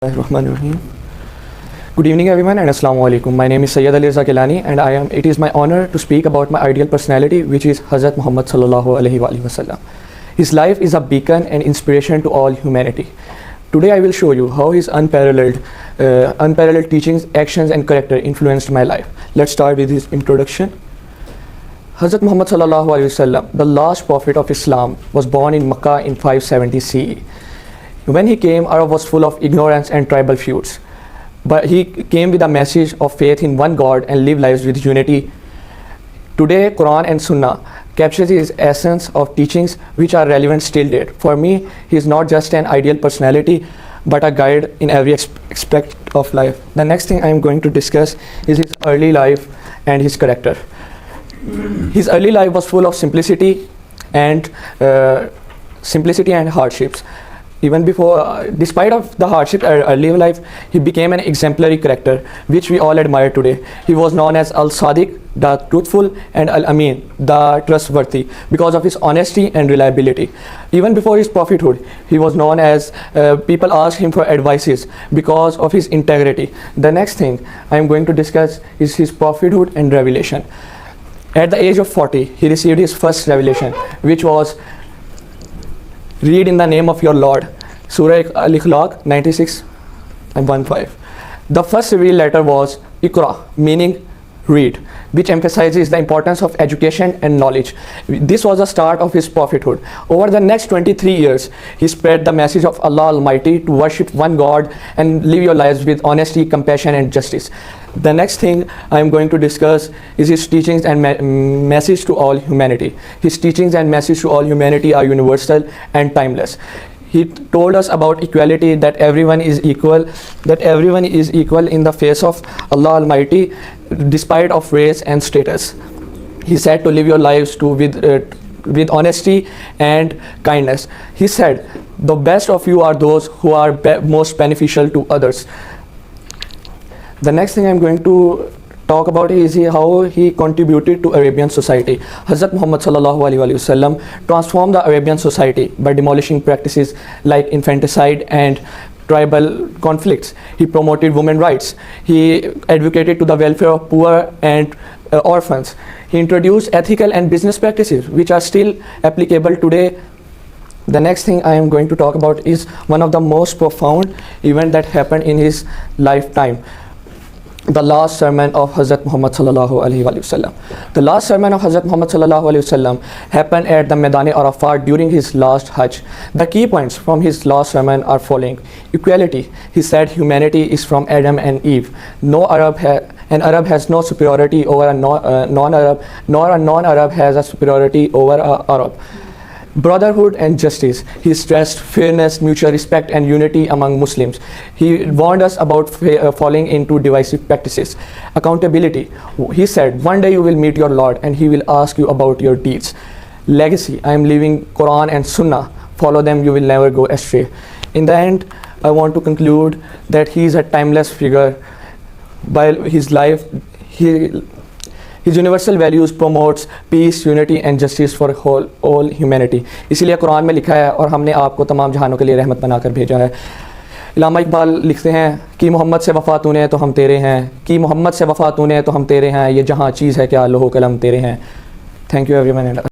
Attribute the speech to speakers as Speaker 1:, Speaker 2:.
Speaker 1: Rahim. Good evening everyone and Assalamu alaikum. My name is Syed Ali Raza and it is my honor to speak about my ideal personality, which is Hazrat Muhammad sallallahu alaihi wasallam. His life is a beacon and inspiration to all humanity. Today I will show you how his unparalleled teachings, actions and character influenced my life. Let's start with his introduction. Hazrat Muhammad sallallahu alaihi wasallam, the last prophet of Islam, was born in Makkah in 570 CE. When he came, Arab was full of ignorance and tribal feuds. But he came with a message of faith in one God and live lives with unity. Today, Quran and Sunnah captures his essence of teachings which are relevant still date. For me, he is not just an ideal personality, but a guide in every aspect of life. The next thing I am going to discuss is his early life and his character. His early life was full of simplicity and hardships. Even before, despite of the hardship early life, he became an exemplary character, which we all admire today. He was known as Al-Sadiq, the truthful, and Al-Amin, the trustworthy, because of his honesty and reliability. Even before his prophethood, he was known as, people asked him for advices because of his integrity. The next thing I am going to discuss is his prophethood and revelation. At the age of 40, he received his first revelation, which was, read in the name of your Lord, Surah Al-Ikhlaq 96 and 1-5. The first revealed letter was Iqra, meaning read, which emphasizes the importance of education and knowledge. This was the start of his prophethood. Over the next 23 years, he spread the message of Allah Almighty to worship one God and live your lives with honesty, compassion and justice. The next thing I am going to discuss is his teachings and message to all humanity. His teachings and message to all humanity are universal and timeless. He told us about equality, that everyone is equal in the face of Allah Almighty, despite of race and status. He said to live your lives with honesty and kindness. He said, the best of you are those who are most beneficial to others. The next thing I'm going to talk about is how he contributed to Arabian society. Hazrat Muhammad sallallahu alaihi wasallam transformed the Arabian society by demolishing practices like infanticide and tribal conflicts. He promoted women's rights. He advocated to the welfare of poor and orphans. He introduced ethical and business practices which are still applicable today. The next thing I am going to talk about is one of the most profound events that happened in his lifetime. The last sermon of Hazrat Muhammad sallallahu alaihi wasallam. The last sermon of Hazrat Muhammad sallallahu alaihi wasallam happened at the Maidan Arafat during his last Hajj. The key points from his last sermon are following. Equality. He said humanity is from Adam and Eve. An Arab has no superiority over a non-Arab, nor a non-Arab has a superiority over an Arab. Brotherhood and justice. He stressed fairness, mutual respect and unity among Muslims. He warned us about falling into divisive practices. Accountability. He said, one day you will meet your Lord and he will ask you about your deeds. Legacy. I am leaving Quran and Sunnah. Follow them, you will never go astray. In the end, I want to conclude that he is a timeless figure. By his life, his universal values promotes peace, unity and justice for all humanity. इसीलिए कुरान में लिखा है और हमने आपको तमाम जहानों के लिए रहमत बनाकर भेजा है. इलामा इकबाल लिखते हैं कि मोहम्मद से वफ़ा तूने तो हम तेरे हैं, कि मोहम्मद से वफ़ा तूने तो हम तेरे हैं, ये जहाँ चीज़ है क्या लोहो कलम तेरे हैं. Thank you everyone.